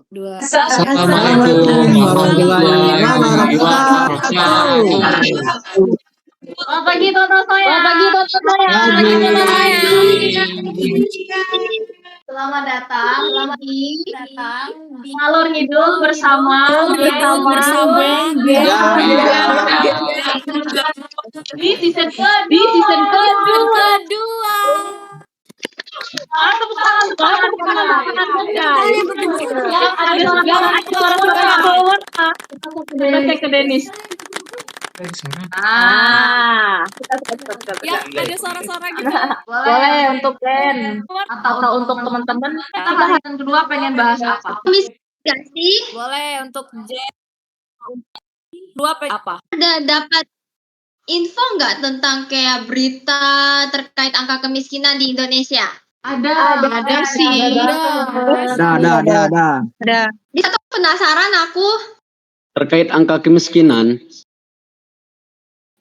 Dua. Assalamualaikum warahmatullahi wabarakatuh. Selamat pagi Toto saya. Selamat datang di Ngalor Ngidul bersama di season kedua. Tepuk tangan. Kita cek ke Denis. Ya, ada suara-suara gitu. Boleh untuk Ben atau untuk teman-teman. Kita hari kedua pengen bahas apa? Gak sih? Boleh untuk Jen. Dua apa? Ada dapat info nggak tentang kayak berita terkait angka kemiskinan di Indonesia? Ada sih. Ada. Di satu penasaran aku. Terkait angka kemiskinan,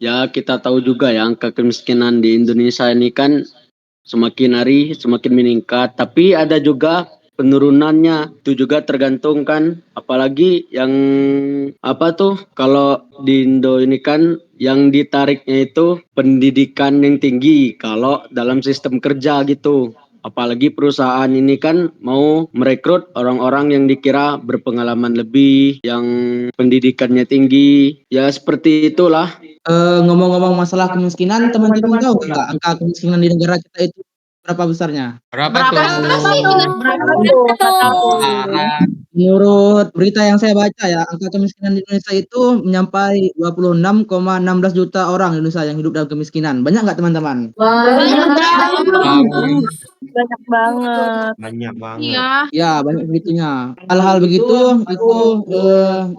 ya kita tahu juga ya angka kemiskinan di Indonesia ini kan semakin hari semakin meningkat, tapi ada juga penurunannya. Itu juga tergantung kan, apalagi yang kalau di Indo ini kan yang ditariknya itu pendidikan yang tinggi kalau dalam sistem kerja gitu. Apalagi perusahaan ini kan mau merekrut orang-orang yang dikira berpengalaman lebih, yang pendidikannya tinggi. Ya seperti itulah. Ngomong-ngomong masalah kemiskinan, teman-teman tahu nggak angka kemiskinan di negara kita itu berapa besarnya? Berapa Menurut berita yang saya baca ya, angka kemiskinan di Indonesia itu mencapai 26,16 juta orang Indonesia yang hidup dalam kemiskinan. Banyak nggak teman-teman? Banyak banget. Iya. Ya, banyak begitunya. Hal-hal begitu itu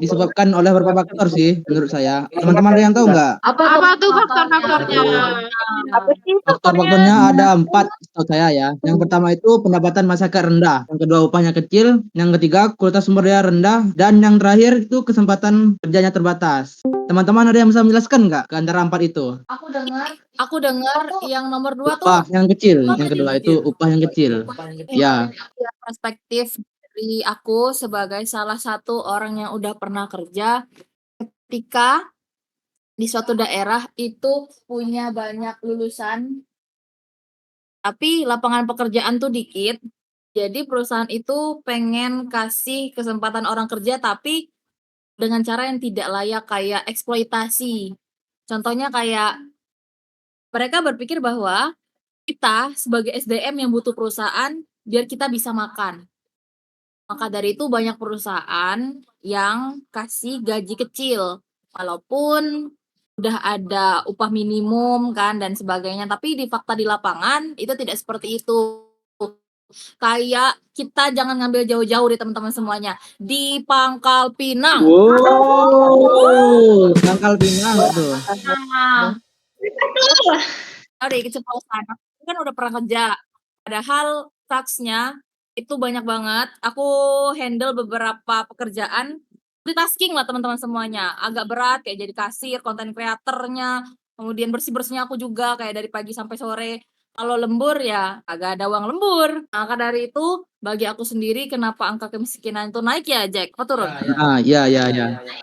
disebabkan oleh beberapa faktor sih menurut saya. Teman-teman ada yang tahu nggak? Apa tuh faktor-faktornya? Apa sih Faktor-faktornya ada 4 setahu saya ya. Yang pertama itu pendapatan masyarakat rendah. Yang kedua upahnya kecil. Yang ketiga kualitas sumber daya rendah. Dan yang terakhir itu kesempatan kerjanya terbatas. Teman-teman ada yang bisa menjelaskan nggak ke antara 4 itu? Aku dengar yang nomor 2 tuh Upah yang kecil. Yang kedua itu upah yang kecil. Ya. Perspektif dari aku sebagai salah satu orang yang udah pernah kerja, ketika di suatu daerah itu punya banyak lulusan tapi lapangan pekerjaan tuh dikit. Jadi perusahaan itu pengen kasih kesempatan orang kerja tapi dengan cara yang tidak layak, kayak eksploitasi. Contohnya kayak mereka berpikir bahwa kita sebagai SDM yang butuh perusahaan biar kita bisa makan. Maka dari itu banyak perusahaan yang kasih gaji kecil walaupun udah ada upah minimum kan dan sebagainya, tapi di fakta di lapangan itu tidak seperti itu. Kayak kita jangan ngambil jauh-jauh deh teman-teman semuanya. Di Pangkal Pinang. Wow, Pangkal Pinang tuh. Tahu deh keceplosan. Aku kan udah pernah kerja. Padahal tasknya itu banyak banget. Aku handle beberapa pekerjaan multitasking lah teman-teman semuanya. Agak berat kayak jadi kasir, konten kreatornya, kemudian bersih-bersihnya aku juga kayak dari pagi sampai sore. Kalau lembur ya agak ada uang lembur. Maka dari itu bagi aku sendiri kenapa angka kemiskinan itu naik ya Jack? Apa turun? Iya.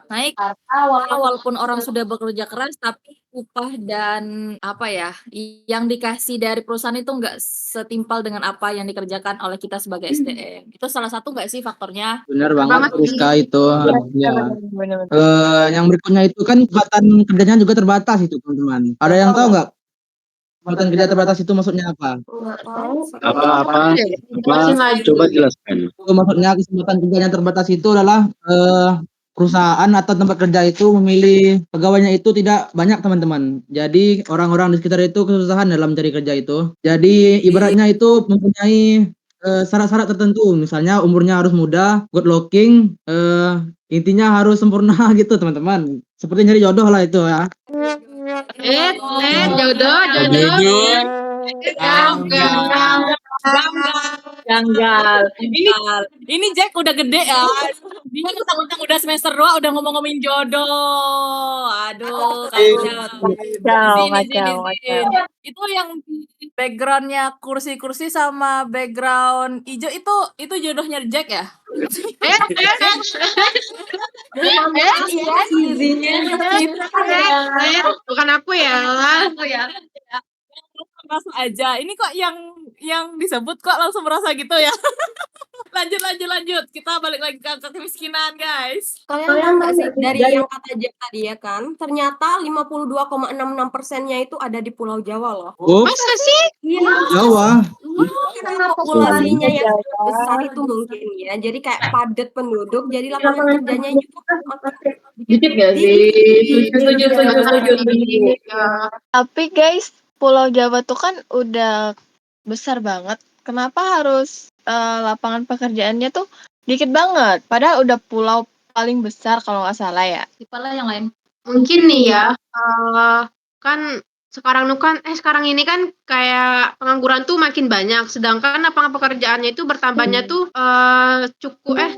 Naik walaupun orang sudah bekerja keras tapi upah dan yang dikasih dari perusahaan itu nggak setimpal dengan apa yang dikerjakan oleh kita sebagai SDM. Itu salah satu nggak sih faktornya? Benar banget Rizka itu. Ya. Yang berikutnya itu kan kesempatan kerjanya juga terbatas itu teman-teman. Ada yang tahu nggak? Kesempatan kerja terbatas itu maksudnya apa? Apa? Coba jelaskan. Itu maksudnya kesempatan kerjanya terbatas itu adalah perusahaan atau tempat kerja itu memilih pegawainya itu tidak banyak teman-teman. Jadi orang-orang di sekitar itu kesusahan dalam mencari kerja itu. Jadi ibaratnya itu mempunyai syarat-syarat tertentu. Misalnya umurnya harus muda, good looking, intinya harus sempurna gitu teman-teman. Seperti nyari jodoh lah itu ya. Jodoh. Janggal. Ini Jack udah gede ya. Dia mentang-mentang udah semester 2 udah ngomong-ngomongin jodoh. Aduh, kacau. Zin. Itu yang di backgroundnya kursi-kursi sama background hijau itu jodohnya Jack ya? Bukan aku ya. Merasa aja. Ini kok yang disebut kok langsung merasa gitu ya? Lanjut. Kita balik lagi ke angka kemiskinan, guys. Kalian tahu nggak sih dari yang kata Jack tadi ya kan, ternyata 52,66%-nya itu ada di Pulau Jawa loh. Oh, Masa sih? Jawa. Karena populasinya yang besar itu mungkin ya, jadi kayak padat penduduk, jadi lapangan kerjanya juga makin Dikit gak sih? Setuju. Tapi guys, Pulau Jawa tuh kan udah besar banget. Kenapa harus lapangan pekerjaannya tuh dikit banget? Padahal udah pulau paling besar kalau nggak salah ya. Siapa yang lain? Mungkin nih ya, kan sekarang ini kan kayak pengangguran tuh makin banyak, sedangkan lapangan pekerjaannya itu bertambahnya tuh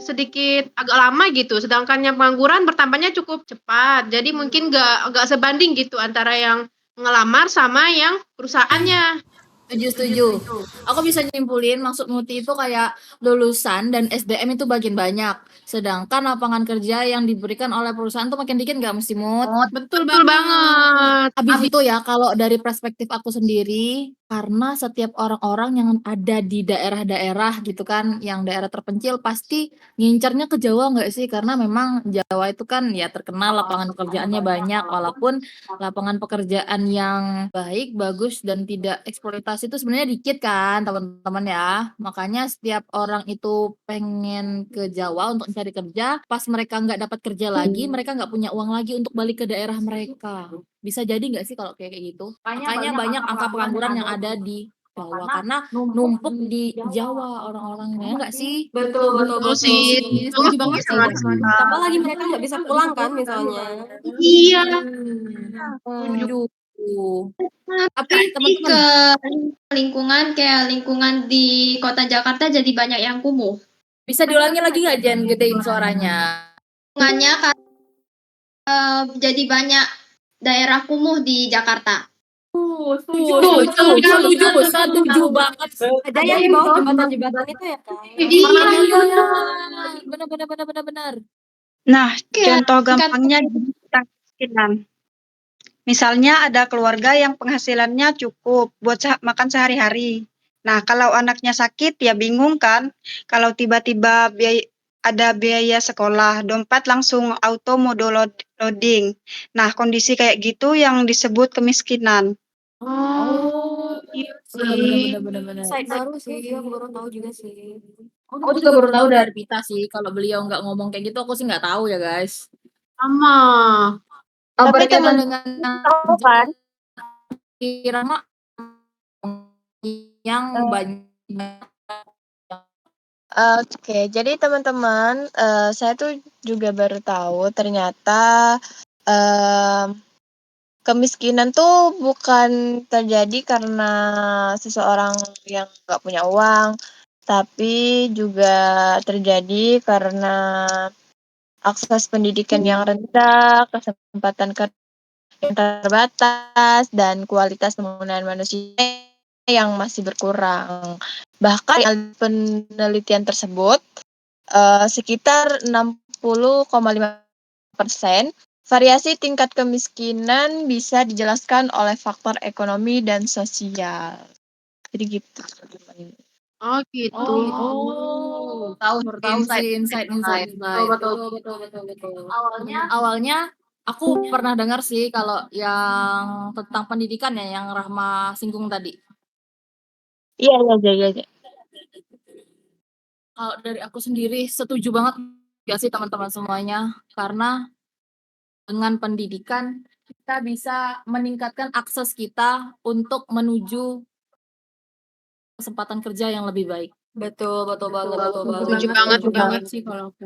sedikit agak lama gitu, sedangkan yang pengangguran bertambahnya cukup cepat. Jadi mungkin nggak sebanding gitu antara yang ngelamar sama yang perusahaannya. Setuju. Aku bisa nyimpulin maksud Muti itu kayak lulusan dan SDM itu bagian banyak. Sedangkan lapangan kerja yang diberikan oleh perusahaan tuh makin dikit nggak mesti Mut? Betul banget. Habis itu ya kalau dari perspektif aku sendiri, karena setiap orang-orang yang ada di daerah-daerah gitu kan, yang daerah terpencil pasti ngincernya ke Jawa nggak sih? Karena memang Jawa itu kan ya terkenal lapangan pekerjaannya banyak, walaupun lapangan pekerjaan yang baik, bagus dan tidak eksploitasi itu sebenarnya dikit kan teman-teman ya. Makanya setiap orang itu pengen ke Jawa untuk mencari kerja, pas mereka nggak dapat kerja lagi, mereka nggak punya uang lagi untuk balik ke daerah mereka. Bisa jadi nggak sih kalau kayak gitu? Makanya banyak angka pengangguran yang ada di Jawa karena numpuk di Jawa orang-orangnya nggak sih? betul sih. Setuju banget sih. apalagi mereka nggak bisa pulang kan misalnya. Iya. Setuju. Tapi Tapi teman-teman ke lingkungan di kota Jakarta jadi banyak yang kumuh. bisa diulangi lagi nggak Jen, gedein suaranya? Lingkungannya jadi banyak daerah kumuh di Jakarta. Setuju banget. Ada yang di bawah jembatan-jembatan itu ya kan. Benar. Nah, Iya, contoh tingkat- gampangnya tentang kemiskinan. Misalnya ada keluarga yang penghasilannya cukup buat makan sehari-hari. Nah, kalau anaknya sakit ya bingung kan. Kalau tiba-tiba ada biaya sekolah, dompet langsung auto mode loading. Nah, kondisi kayak gitu yang disebut kemiskinan. Oh, iya sih. Benar. Insight baru sih, aku baru tahu juga sih. Aku juga baru tahu dari Pita sih. Kalau beliau nggak ngomong kayak gitu, aku sih nggak tahu ya guys. Sama. Tapi Berkaitan teman dengan tahu kan? Irama yang banyak. Oke, jadi teman-teman, saya tuh juga baru tahu ternyata kemiskinan tuh bukan terjadi karena seseorang yang nggak punya uang, tapi juga terjadi karena akses pendidikan yang rendah, kesempatan kerja yang terbatas, dan kualitas penggunaan manusia yang masih berkurang. Bahkan dalam penelitian tersebut, sekitar 60,5% variasi tingkat kemiskinan bisa dijelaskan oleh faktor ekonomi dan sosial. Jadi gitu. Oh gitu. Tahu insight. Betul. Awalnya aku pernah dengar sih kalau yang tentang pendidikan ya yang Rahma singgung tadi. Iya. Kalau dari aku sendiri setuju banget gak sih teman-teman semuanya, karena dengan pendidikan kita bisa meningkatkan akses kita untuk menuju kesempatan kerja yang lebih baik. Betul banget. Setuju banget. Sih kalau aku.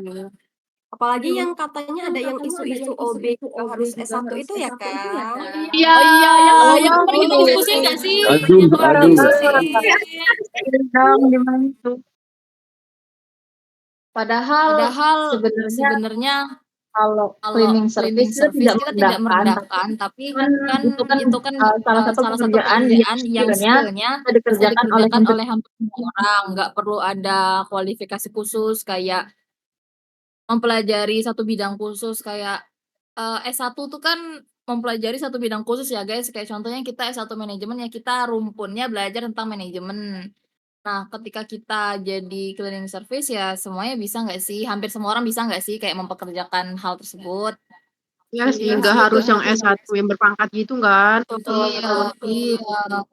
Apalagi yang katanya ada yang isu-isu OB harus S1 itu ya kan. Iya. Oh iya, yang kemarin kita diskusi nggak sih? Aduh. dong dibantu. Padahal Sebenarnya sebenarnya kalau kalau cleaning cleaning service itu service kita tidak merendahkan, tapi kan itu kan salah satu salah satu pekerjaan pekerjaan yang yang skillnya bisa bisa dikerjakan oleh dikerjakan hampir oleh hampir semua orang, nggak perlu ada kualifikasi khusus kayak mempelajari satu bidang khusus kayak S1 tuh kan mempelajari satu bidang khusus ya guys, kayak contohnya kita S1 manajemen ya kita rumpunnya belajar tentang manajemen. Nah, ketika kita jadi cleaning service ya semuanya bisa nggak sih? Hampir semua orang bisa nggak sih kayak mempekerjakan hal tersebut? Ya sih, nggak harus yang S1 yang berpangkat gitu kan. Iya, iya.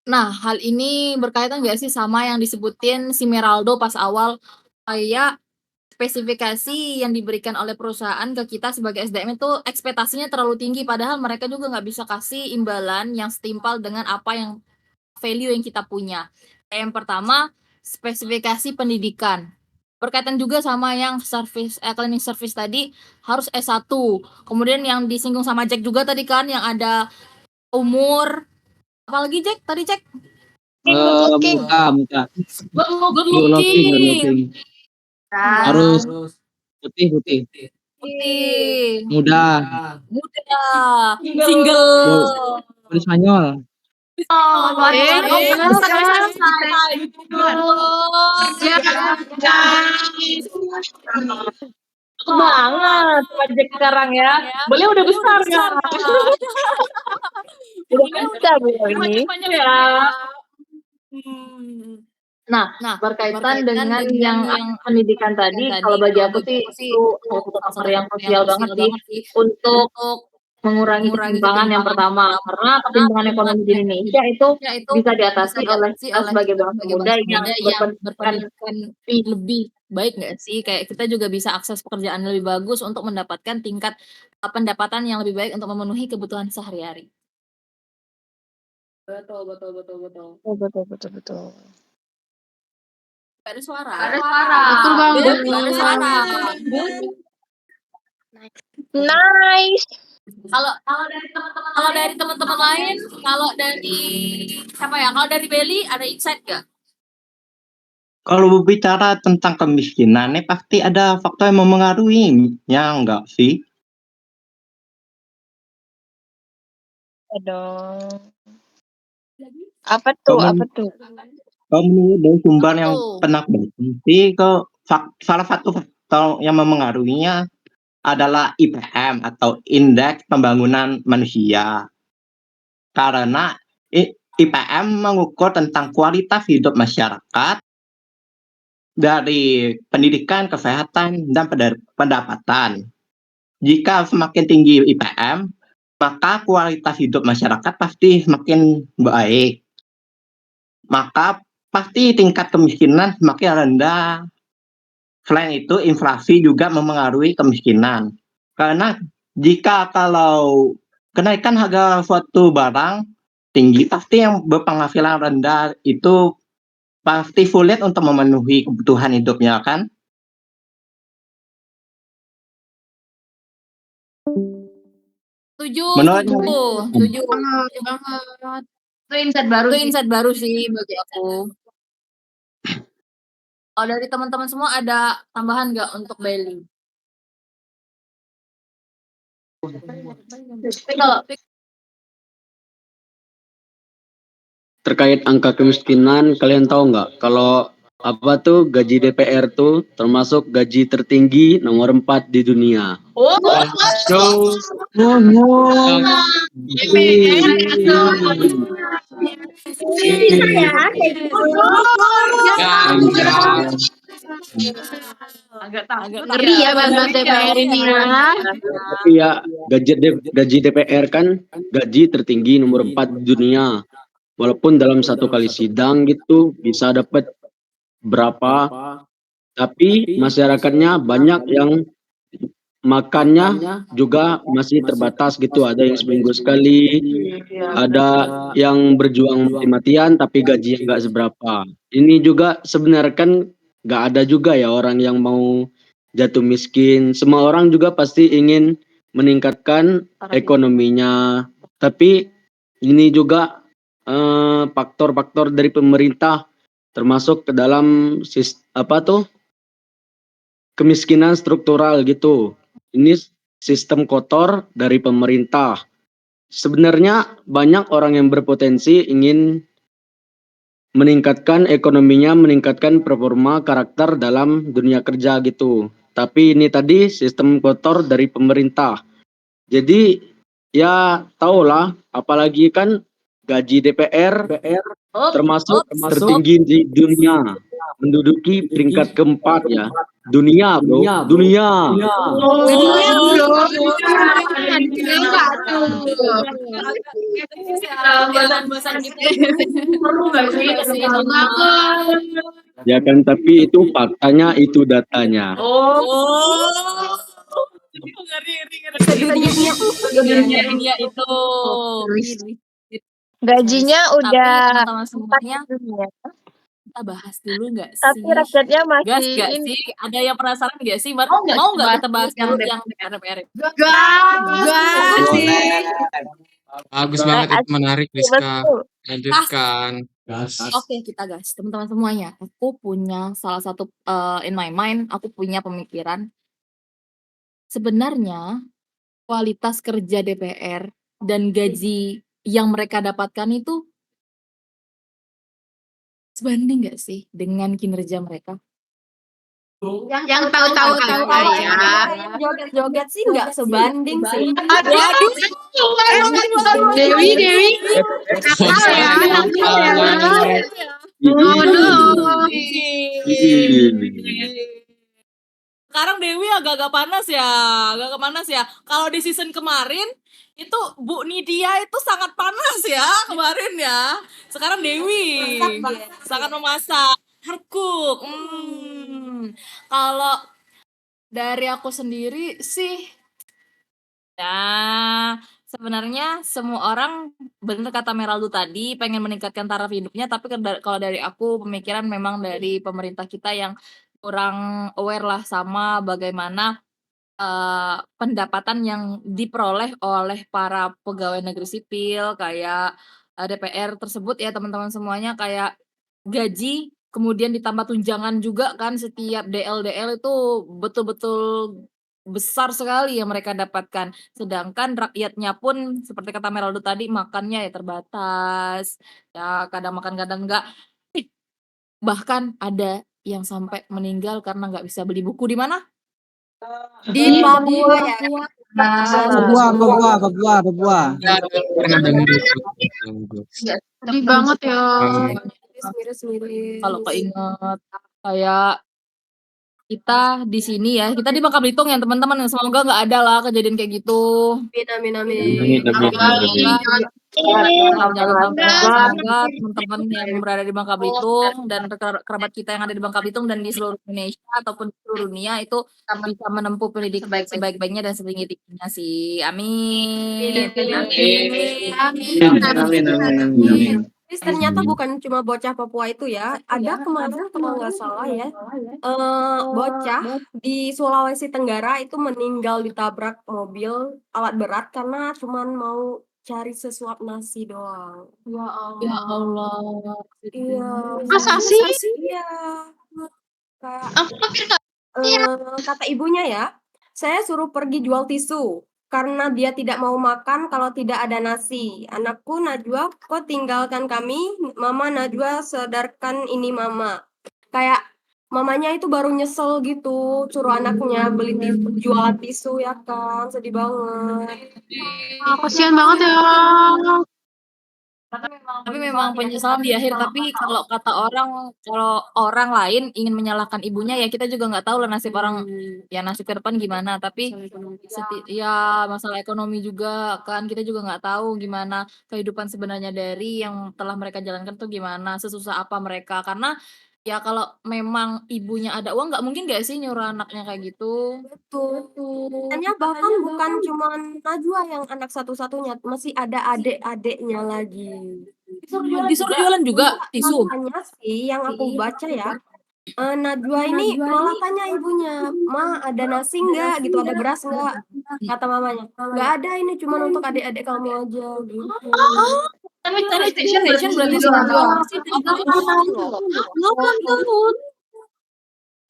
Nah, hal ini berkaitan nggak sih sama yang disebutin si Meraldo pas awal kayak spesifikasi yang diberikan oleh perusahaan ke kita sebagai SDM itu ekspektasinya terlalu tinggi padahal mereka juga nggak bisa kasih imbalan yang setimpal dengan apa yang value yang kita punya. Yang pertama, spesifikasi pendidikan. Berkaitan juga sama yang cleaning service tadi harus S1. Kemudian yang disinggung sama Jack juga tadi kan yang ada umur apalagi Jack tadi Jack Muka. good Good looking. Harus putih. Putih, Muda. single. Boleh Spanyol. banget pajak sekarang ya. Boleh udah besar ya. Udah besar ini. Ya. Nah, berkaitan dengan yang pendidikan tadi, kalau bagi aku sih itu salah satu faktor yang krusial banget sih untuk mengurangi ketimpangan yang pertama. Karena pertimbangan ekonomi di Indonesia itu bisa diatasi oleh kita sebagai bangsa muda yang berpendidikan lebih baik nggak sih? Kayak kita juga bisa akses pekerjaan lebih bagus untuk mendapatkan tingkat pendapatan yang lebih baik untuk memenuhi kebutuhan sehari-hari. Betul. Gak ada suara. Betul banget. Gak ada suara. Nice. Kalau dari teman-teman lain, kalau dari siapa ya? Kalau dari Belly ada insight gak? Kalau berbicara tentang kemiskinan, ini pasti ada faktor yang memengaruhi, ya enggak sih? Aduh. Apa tuh? Kalau menurut dari sumber yang pernah baca sih, salah satu faktor yang memengaruhinya adalah IPM atau Indeks Pembangunan Manusia. Karena IPM mengukur tentang kualitas hidup masyarakat dari pendidikan, kesehatan, dan pendapatan. Jika semakin tinggi IPM, maka kualitas hidup masyarakat pasti semakin baik. Maka pasti tingkat kemiskinan semakin rendah. Selain itu, inflasi juga memengaruhi kemiskinan. Karena kalau kenaikan harga suatu barang tinggi, pasti yang berpenghasilan rendah itu pasti sulit untuk memenuhi kebutuhan hidupnya, kan? Setuju. Itu insight baru sih bagi aku. Kalau dari teman-teman semua ada tambahan nggak untuk Belly? Terkait angka kemiskinan, kalian tahu nggak kalau apa tuh gaji DPR tuh termasuk gaji tertinggi nomor 4 di dunia. agak takut. Ngeri ya bahasa DPR ini ya. Tapi ya gaji DPR kan gaji tertinggi nomor 4 di dunia. Walaupun dalam satu kali sidang gitu bisa dapat berapa, tapi masyarakatnya banyak yang makannya juga masih terbatas gitu. Ada yang seminggu sekali, ada yang berjuang mati-matian tapi gajinya nggak seberapa. Ini juga sebenarnya kan nggak ada juga ya orang yang mau jatuh miskin. Semua orang juga pasti ingin meningkatkan ekonominya, tapi ini juga faktor-faktor dari pemerintah termasuk ke dalam kemiskinan struktural gitu. Ini sistem kotor dari pemerintah. Sebenarnya banyak orang yang berpotensi ingin meningkatkan ekonominya, meningkatkan performa karakter dalam dunia kerja gitu. Tapi ini tadi sistem kotor dari pemerintah. Jadi ya tahulah, apalagi kan gaji DPR termasuk tertinggi di dunia, menduduki peringkat keempat ya. Dunia, bro. Dunia. Bosan gitu. Perlu nggak sih? Ya kan, tapi itu faktanya, itu datanya. Dunia itu. Gajinya Tapi udah teman-teman semuanya, ya. kita bahas dulu nggak sih? Tapi rakyatnya Gas masih nggak ini. sih? Ada yang penasaran nggak sih? Mau Mau nggak kita bahas dulu yang DPR? Bagus banget, itu menarik, Rizka. Betul. Lanjutkan. Oke, kita gas. Teman-teman semuanya, aku punya salah satu in my mind, aku punya pemikiran. Sebenarnya kualitas kerja DPR dan gaji yang mereka dapatkan itu sebanding nggak sih dengan kinerja mereka? Yang tahu-tahu aja. Joget-joget sih nggak sebanding sih. Waduh, Dewi. Sekarang Dewi agak-agak panas ya. Kalau di season kemarin itu Bu Nidia itu sangat panas ya kemarin ya. Sekarang Dewi sangat memasak, hard cook. Kalau dari aku sendiri sih, ya sebenarnya semua orang bener kata Meraldo tadi pengen meningkatkan taraf hidupnya, tapi kalau dari aku pemikiran memang dari pemerintah kita yang kurang aware lah sama bagaimana pendapatan yang diperoleh oleh para pegawai negeri sipil kayak DPR tersebut ya teman-teman semuanya, kayak gaji kemudian ditambah tunjangan juga kan, setiap DL itu betul-betul besar sekali yang mereka dapatkan. Sedangkan rakyatnya pun seperti kata Meraldo tadi makannya ya terbatas. Ya kadang makan kadang enggak. Bahkan ada yang sampai meninggal karena nggak bisa beli buku di mana? Di Papua ya. Papua. Pernah dengar itu. Sedih banget ya. Miris-miris. Kalau keinget kayak kita di sini ya, kita di Bangka Belitung ya teman-teman, semoga nggak ada lah kejadian kayak gitu. Amin. Semoga teman-teman yang berada di Bangka Belitung dan kerabat kita yang ada di Bangka Belitung dan di seluruh Indonesia ataupun di seluruh dunia itu bisa menempuh pendidikan sebaik-baiknya dan setinggi-tingginya sih. Amin. Terus ternyata bukan cuma bocah Papua itu ya, ada kemarin kalau nggak salah ya, bocah di Sulawesi Tenggara itu meninggal ditabrak mobil alat berat karena cuman mau cari sesuap nasi doang. Ya Allah. Iya. Masa sih? Iya. Kata ibunya ya, saya suruh pergi jual tisu karena dia tidak mau makan kalau tidak ada nasi. Anakku Najwa, kok tinggalkan kami? Mama Najwa, sadarkan ini mama. Kayak mamanya itu baru nyesel gitu, suruh anaknya beli jualan tisu ya kan, sedih banget. Kasihan banget ya. Tapi memang penyesalan di akhir, tapi kalau kata orang, kalau orang lain ingin menyalahkan ibunya ya kita juga nggak tahu lah nasib orang, ya nasib ke depan gimana, tapi ya masalah ekonomi juga kan kita juga nggak tahu gimana kehidupan sebenarnya dari yang telah mereka jalankan tuh gimana, sesusah apa mereka, karena ya kalau memang ibunya ada uang nggak mungkin nggak sih nyuruh anaknya kayak gitu. Betul. Makanya bahkan bukan cuma Najwa yang anak satu-satunya, masih ada adik-adiknya lagi. Disuruh jualan juga tisu. Makanya sih yang aku baca ya, Najwa ini malah tanya ibunya, "Ma, ada nasi nggak? Gitu, ada beras nggak?" Kata mamanya, "Nggak ada, ini cuma untuk adik-adik kamu aja." Gitu. Sanitation berarti 9 masih 8 tahun loh. 8 tahun.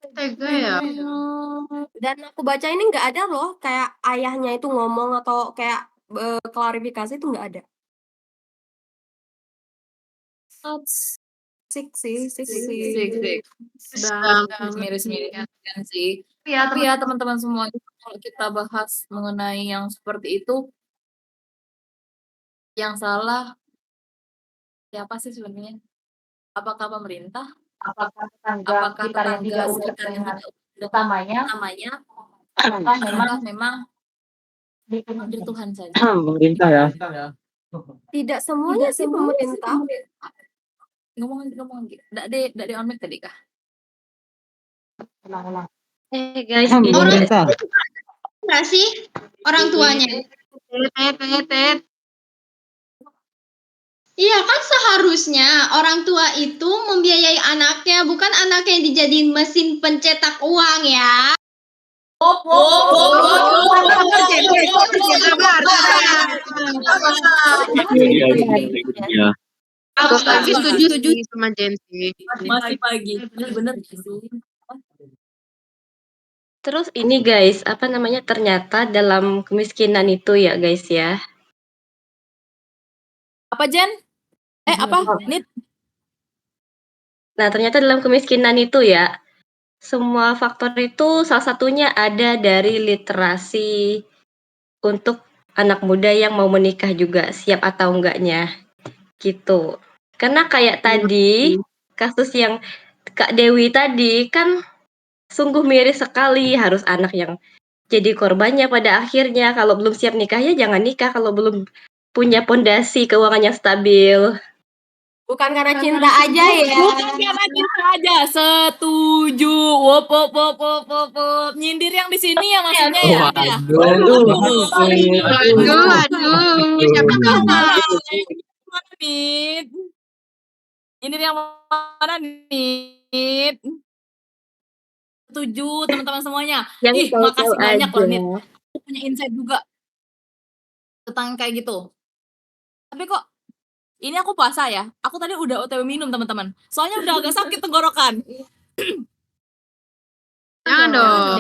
Tega ya. Dan aku baca ini nggak ada loh kayak ayahnya itu ngomong atau kayak klarifikasi itu nggak ada. Sik sih. Miris-miris kan sih. Tapi ya teman-teman semua, kalau kita bahas mengenai yang seperti itu, yang salah siapa sih sebenarnya? Apakah pemerintah? Apakah tetangga sekitar yang tidak urus dengan utamanya, apakah memang di dari Tuhan saja? Pemerintah ya. Tidak semuanya sih pemerintah. Ngomong dari on mic tadi kah? Guys, Pemerintah. enggak sih orang tuanya? Iya kan seharusnya orang tua itu membiayai anaknya, bukan anaknya yang dijadiin mesin pencetak uang ya. Aku setuju sama Jensi. Masih pagi. Bener sih. Terus ini guys, apa namanya, ternyata dalam kemiskinan itu ya guys ya. Apa Jen? Apa? Nit? Nah, ternyata dalam kemiskinan itu ya, semua faktor itu salah satunya ada dari literasi untuk anak muda yang mau menikah juga, siap atau enggaknya, gitu. Karena kayak tadi, kasus yang Kak Dewi tadi, kan sungguh miris sekali, harus anak yang jadi korbannya pada akhirnya. Kalau belum siap nikah ya jangan nikah, kalau belum punya pondasi keuangan yang stabil. Bukan karena cinta aja ya. Bukan karena cinta aja, setuju. Wop. Nyindir yang di sini ya maksudnya ya. Waduh. Siapa Mana nih? Nyindir yang mana nih? Setuju teman-teman semuanya. Yang Makasih tahu-tahu banyak loh aja. Nit. Aku punya insight juga tentang kayak gitu. Tapi kok ini aku puasa ya. Aku tadi udah OTW minum teman-teman. Soalnya udah agak sakit tenggorokan. Jangan dong.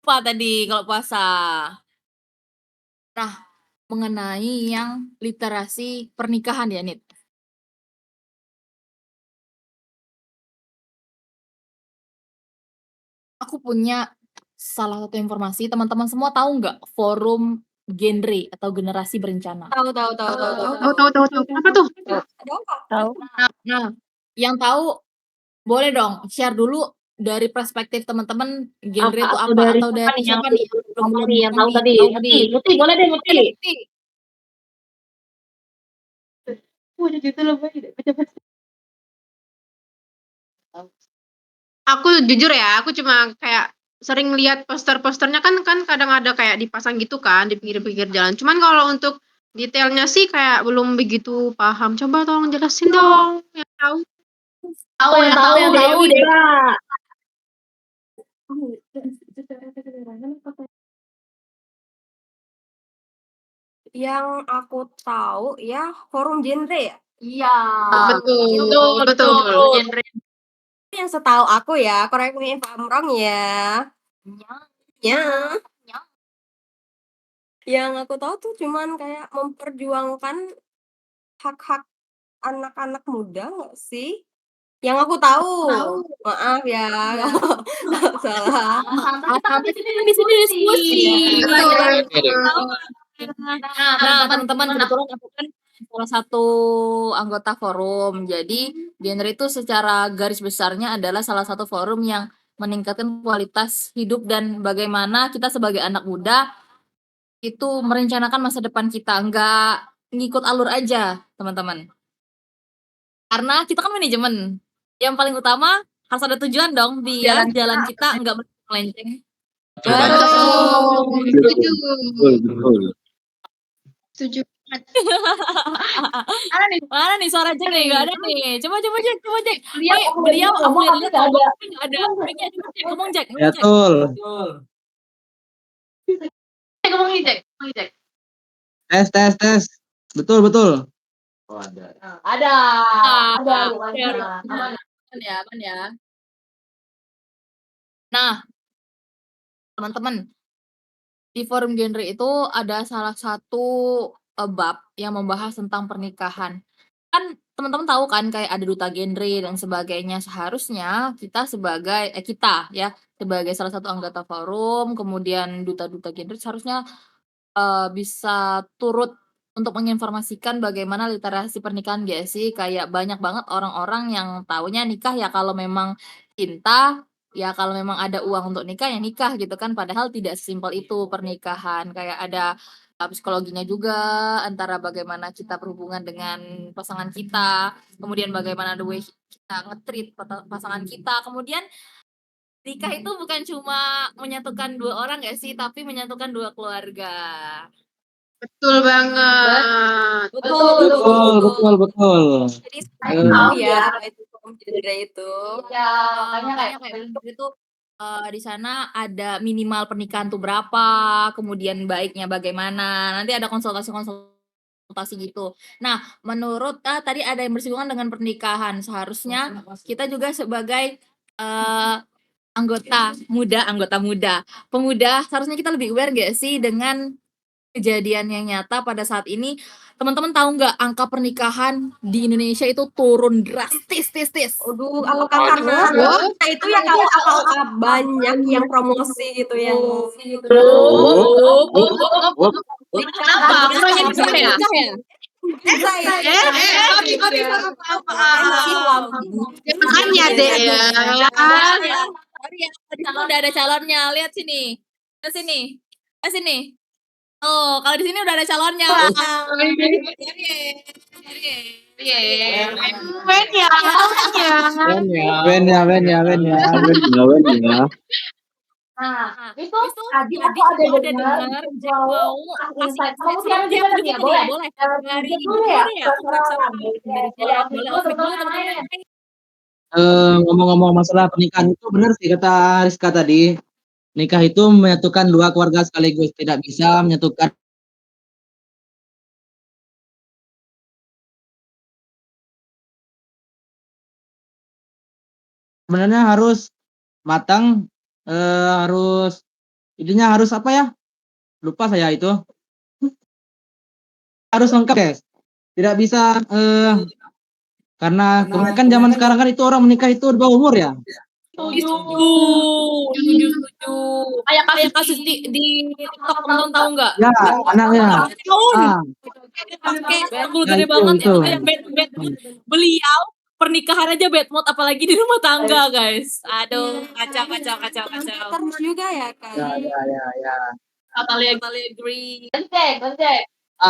Apa tadi kalau puasa? Nah, mengenai yang literasi pernikahan ya, Nit. Aku punya salah satu informasi, teman-teman semua tahu nggak forum genre atau generasi berencana? Tahu. Apa tuh? Ada apa? Tahu. Nah, yang tahu boleh dong share dulu dari perspektif teman-teman genre itu apa atau dari siapa nih yang tahu tadi? Muti, boleh deh Muti. Udah gitu loh, Aku jujur ya, aku cuma kayak sering lihat poster-posternya kan kadang ada kayak dipasang gitu kan di pinggir-pinggir jalan. Cuman kalau untuk detailnya sih kayak belum begitu paham. Coba tolong jelasin dong yang tahu. Yang tahu Dewi Kak. Yang aku tahu ya forum genre ya. Iya. Betul. Genre. Yang setahu aku ya, correct me if I'm wrong ya. Ya. Yang aku tahu tuh cuman kayak memperjuangkan hak-hak anak-anak muda nggak sih? Yang aku tahu. Maaf ya. Salah. Sampai di sini diskusi. Nah, teman-teman, kebetulan aku kan salah satu anggota forum. Jadi, genre itu secara garis besarnya adalah salah satu forum yang meningkatkan kualitas hidup dan bagaimana kita sebagai anak muda itu merencanakan masa depan kita, enggak ngikut alur aja, teman-teman. Karena kita kan manajemen. Yang paling utama harus ada tujuan dong, biar jalan kita enggak melenceng. Setuju. Mana nih suara Jack nih? Enggak ada nih. Coba Jack. Beliau aku lihat enggak ada. Ngomong Jack. Betul. Ngomong Jack. Tes. Betul. Ada. Ah, Ada biar hubungannya. aman ya. Nah, teman-teman, di forum genre itu ada salah satu bab yang membahas tentang pernikahan. Kan teman-teman tahu kan kayak ada duta genre dan sebagainya. Seharusnya kita sebagai kita ya sebagai salah satu anggota forum, kemudian duta-duta genre seharusnya bisa turut untuk menginformasikan bagaimana literasi pernikahan nggak sih? Kayak banyak banget orang-orang yang taunya nikah ya kalau memang cinta, ya kalau memang ada uang untuk nikah ya nikah gitu kan. Padahal tidak sesimpel itu pernikahan. Kayak ada psikologinya juga antara bagaimana kita berhubungan dengan pasangan kita, kemudian bagaimana the way kita nge-treat pasangan kita. Kemudian nikah itu bukan cuma menyatukan dua orang nggak sih, tapi menyatukan dua keluarga. Betul banget. Betul. Jadi saya tahu ya apa itu forum genre itu. Ya, makanya kayak itu di sana ada minimal pernikahan tuh berapa, kemudian baiknya bagaimana. Nanti ada konsultasi gitu. Nah, menurut tadi ada yang bersinggungan dengan pernikahan. Seharusnya kita juga sebagai anggota muda, pemuda, seharusnya kita lebih aware gak sih dengan kejadian yang nyata pada saat ini. Teman-teman tahu nggak angka pernikahan di Indonesia itu turun drastis. Aduh, karena itu yang tahu angka banyak yang promosi gitu ya. Kenapa? Kurangnya nikah ya? Makanya deh ya. Udah ada calonnya. Lihat sini. Ke sini. Oh, kalau di sini udah ada calonnya. Ben ya. Nah, itu tadi aku ada dengar mau insight. Kamu sekarang juga nanti ya, boleh? Dari dulu ya, Ngomong-ngomong masalah pernikahan itu benar sih kata Rizka tadi. Nikah itu menyatukan dua keluarga sekaligus, tidak bisa menyatukan sebenarnya harus matang, harus intinya harus apa ya? Lupa saya itu. Harus lengkap, guys. Tidak bisa karena kebanyakan zaman sekarang kan itu orang menikah itu di bawah umur ya. Setuju. Kayak kasus di TikTok, teman-teman tahu nggak? Ya, anaknya. Pakai gede banget itu kayak bad mood. Beliau pernikahan aja bad mood, apalagi di rumah tangga, guys. Aduh, kacau. Terus juga ya kan. Ya. Totally agree.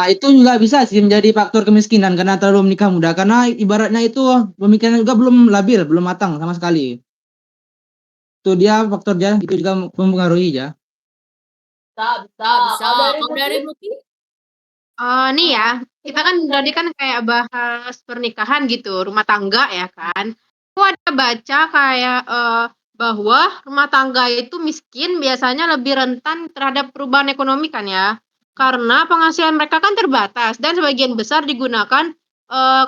Itu juga bisa sih menjadi faktor kemiskinan karena terlalu menikah muda. Karena ibaratnya itu pemikiran juga belum labil, belum matang sama sekali. Itu dia faktornya, itu juga mempengaruhi ya. Bisa. Kalau dari Muti? Nih ya, kita kan tadi kan kayak bahas pernikahan gitu, rumah tangga ya kan. Aku ada baca kayak bahwa rumah tangga itu miskin biasanya lebih rentan terhadap perubahan ekonomi kan ya. Karena penghasilan mereka kan terbatas dan sebagian besar digunakan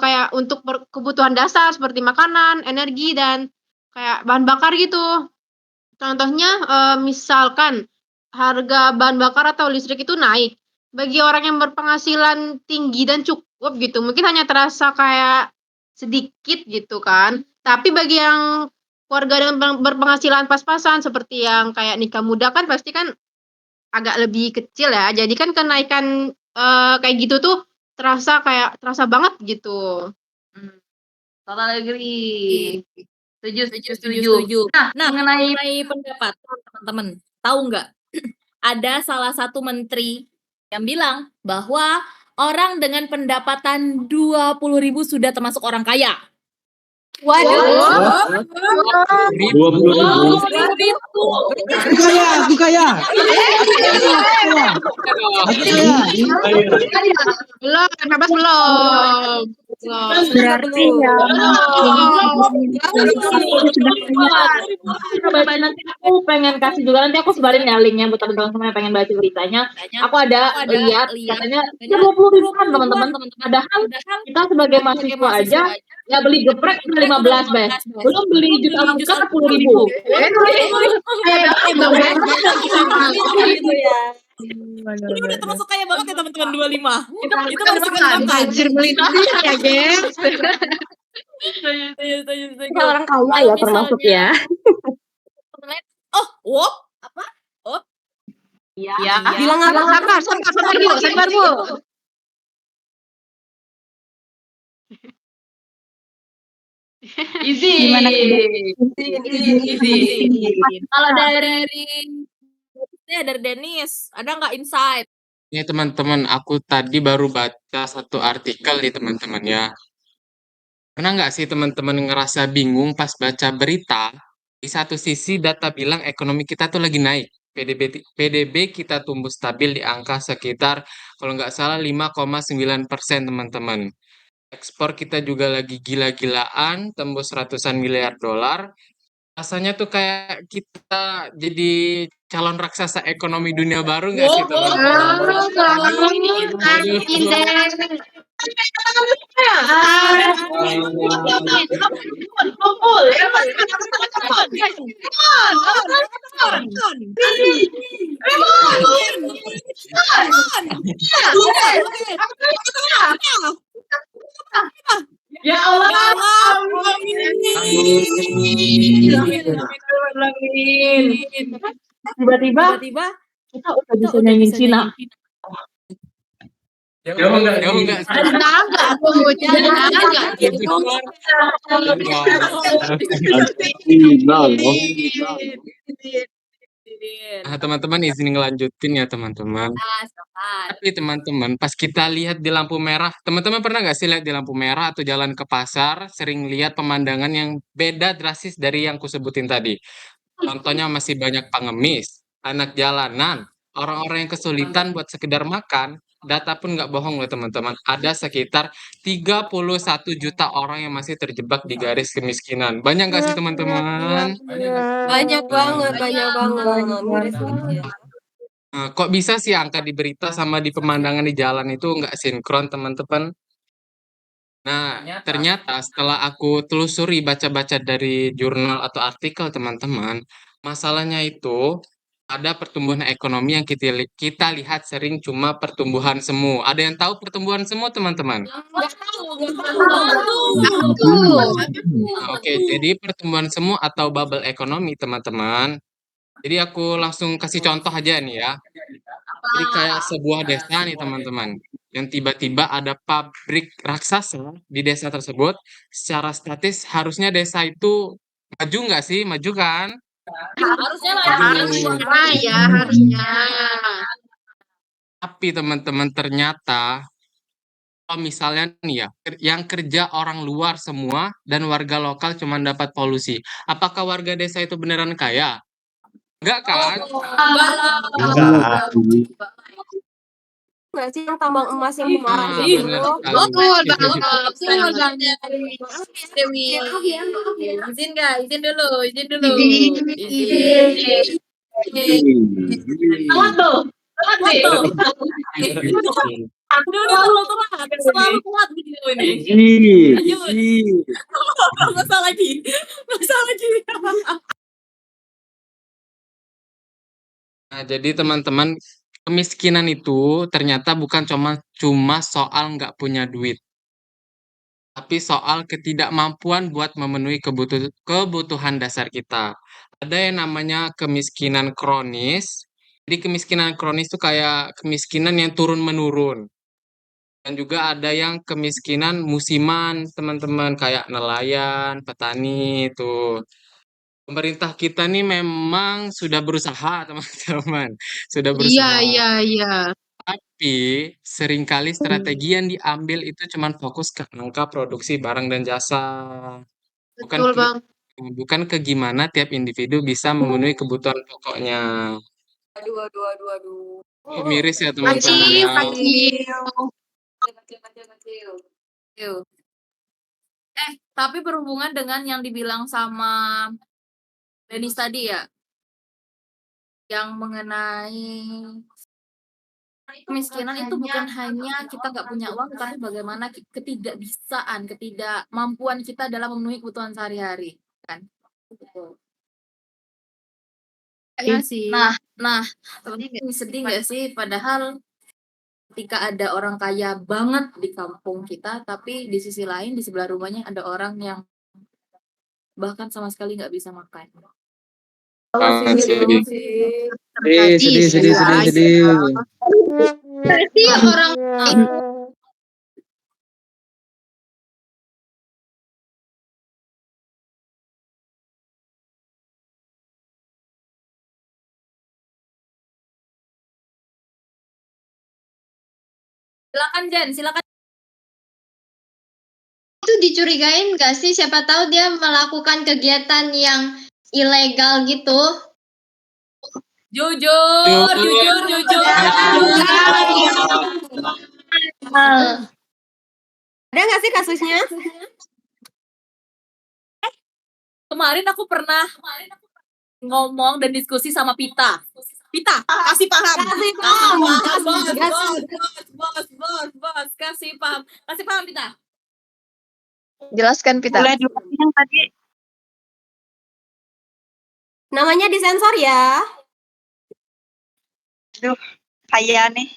kayak untuk kebutuhan dasar seperti makanan, energi dan kayak bahan bakar gitu. Contohnya misalkan harga bahan bakar atau listrik itu naik. Bagi orang yang berpenghasilan tinggi dan cukup gitu, mungkin hanya terasa kayak sedikit gitu kan. Tapi bagi yang keluarga dengan berpenghasilan pas-pasan seperti yang kayak nikah muda kan pasti kan agak lebih kecil ya. Jadi kan kenaikan kayak gitu tuh terasa banget gitu. Total agree. Setuju. Nah, mengenai pendapatan teman-teman, tahu nggak? Ada salah satu menteri yang bilang bahwa orang dengan pendapatan 20.000 sudah termasuk orang kaya. Waduh. 20.000. Aku kaya. Belum, belum. Berarti ya Coba nanti aku pengen kasih juga, nanti aku sebarin ya linknya buat teman-teman semua yang pengen baca beritanya. Aku ada lihat katanya 20.000-an teman-teman. Padahal kita sebagai mahasiswa aja ya beli geprek udah 15 Bes. Belum beli juta bukan 10.000. Gitu ya. Ini udah termasuk kaya banget ya teman-teman 25. Itu masuk Bukan belajar beli duit ya, guys. Kita orang kaya ya termasuk ya. Oh, apa? Oh, Ya, Bilang apa? sabar Bu. Gimana kalau dari Denis, ada nggak insight? Ya teman-teman, aku tadi baru baca satu artikel nih teman-teman ya. Pernah nggak sih teman-teman ngerasa bingung pas baca berita? Di satu sisi data bilang ekonomi kita tuh lagi naik. PDB kita tumbuh stabil di angka sekitar kalau nggak salah 5,9% teman-teman. Ekspor kita juga lagi gila-gilaan, tembus ratusan miliar dolar. Rasanya tuh kayak kita jadi calon raksasa ekonomi dunia baru nggak sih teman-teman? Ya Allah. Tiba-tiba kita udah bisa nyanyiin Cina. Jauh nggak? Nah, teman-teman izin ngelanjutin ya teman-teman. Tapi teman-teman, pas kita lihat di lampu merah, teman-teman pernah nggak sih lihat di lampu merah atau jalan ke pasar, sering lihat pemandangan yang beda drastis dari yang kusebutin tadi. Contohnya masih banyak pengemis, anak jalanan, orang-orang yang kesulitan buat sekedar makan. Data pun nggak bohong loh teman-teman. Ada sekitar 31 juta orang yang masih terjebak di garis kemiskinan. Banyak nggak sih teman-teman? Banyak banget. Miris banget ya. Kok bisa sih angka di berita sama di pemandangan di jalan itu nggak sinkron teman-teman? Nah, ternyata setelah aku telusuri baca-baca dari jurnal atau artikel teman-teman, masalahnya itu ada pertumbuhan ekonomi yang kita lihat sering cuma pertumbuhan semu. Ada yang tahu pertumbuhan semu teman-teman? Nggak tahu. Nah, oke, jadi pertumbuhan semu atau bubble ekonomi teman-teman. Jadi aku langsung kasih contoh aja nih ya. Jadi kayak sebuah desa nih teman-teman, yang tiba-tiba ada pabrik raksasa di desa tersebut. Secara statis harusnya desa itu maju nggak sih? Maju kan? Harusnya Harusnya. Tapi teman-teman ternyata kalau misalnya nih ya, yang kerja orang luar semua dan warga lokal cuma dapat polusi. Apakah warga desa itu beneran kaya? Enggak kan? Nggak sih yang tambang emas yang kemarin bener itu? sekali. Dewi. Izin nggak? Izin dulu. Selalu kuat video ini. Masa lagi. Nah, jadi teman-teman, kemiskinan itu ternyata bukan cuma soal nggak punya duit, tapi soal ketidakmampuan buat memenuhi kebutuhan dasar kita. Ada yang namanya kemiskinan kronis. Jadi kemiskinan kronis itu kayak kemiskinan yang turun-menurun. Dan juga ada yang kemiskinan musiman, teman-teman, kayak nelayan, petani itu. Pemerintah kita nih memang sudah berusaha, teman-teman. Sudah berusaha. Iya. Tapi seringkali strategi yang diambil itu cuma fokus ke angka produksi barang dan jasa. Betul, Bang. Bukan ke gimana tiap individu bisa memenuhi kebutuhan pokoknya. Aduh. Miris ya teman-teman ya. Kecil. Kecil. Tapi berhubungan dengan yang dibilang sama Denis tadi ya, yang mengenai kemiskinan itu bukan hanya kita nggak punya uang, tapi bagaimana ketidakbisaan, ketidakmampuan kita dalam memenuhi kebutuhan sehari-hari, kan? Betul. Iya sih. Nah, sedih nggak sih? Padahal ketika ada orang kaya banget di kampung kita, tapi di sisi lain di sebelah rumahnya ada orang yang bahkan sama sekali nggak bisa makan. Sedih. Sedih. Berarti orang Silakan Jen, silakan. itu dicurigain nggak sih? Siapa tahu dia melakukan kegiatan yang ilegal gitu. Jujur. Ada nggak sih kasusnya? Kemarin aku pernah ngomong dan diskusi sama Pita. Pita, kasih paham. Bos, kasih paham. Kasih paham Pita. Jelaskan Pita. Boleh diulangi yang tadi? Namanya disensor ya. Aduh, kaya nih.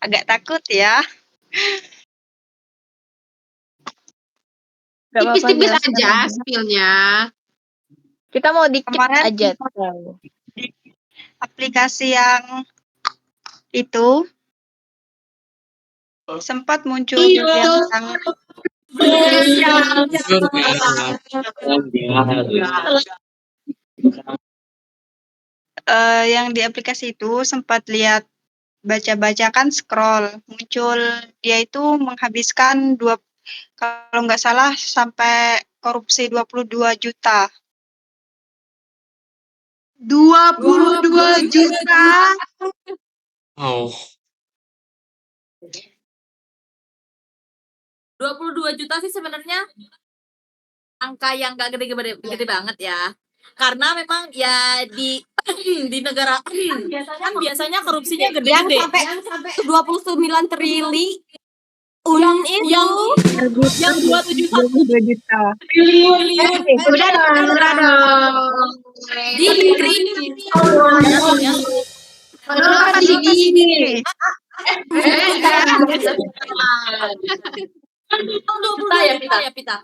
Agak takut ya. Gak apa-apa, Tipis-tipis jelaskan aja aja. spillnya. Kita mau dikit Kemarin aja. di aplikasi yang itu sempat muncul juga yang sangat yang di aplikasi itu sempat lihat baca-baca kan scroll muncul dia itu menghabiskan kalau nggak salah sampai korupsi 22 juta. 22 juta. Oh. 22 juta sih sebenarnya angka yang gak gede banget ya. Karena memang ya di di negara kan biasanya korupsinya gede-gede. Yang sampai 29 triliun yang 27 juta. triliun. Udah dong. Ini. 22 juta ya Pita.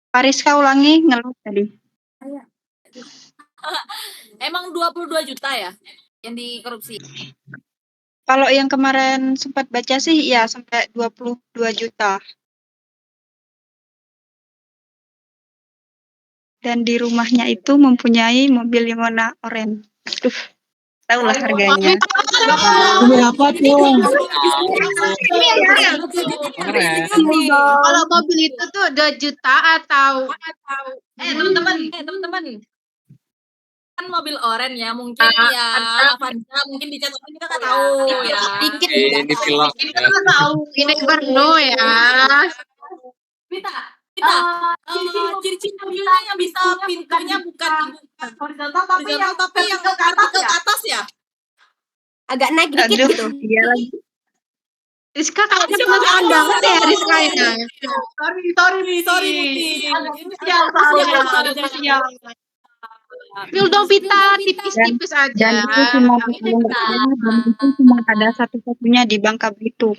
Pariska ulangi ngeluh tadi. Emang 22 juta ya yang dikorupsi. Kalau yang kemarin sempat baca sih ya sampai 22 juta. Dan di rumahnya itu mempunyai mobil yang warna oranye. Aduh, tahulah harganya. Mobil apa tuh? Kalau mobil itu tuh 2 juta atau teman-teman kan mobil oranye ya mungkin ya Avanza mungkin dicatatkan kita nggak tahu ya dikit Ini vlog. kita nggak tahu ini Berno ya. Pita ciri-ciri mobilnya yang bisa pintunya bukan horizontal tapi yang ke atas ya agak naik dikit Aduh, gitu. iya lagi. Rizka kayaknya penasaran banget ya Rizka ya. sorry Pil dong Pita, tipis-tipis aja. Dan itu cuma dan itu cuma ada satu-satunya di Bangka Belitung.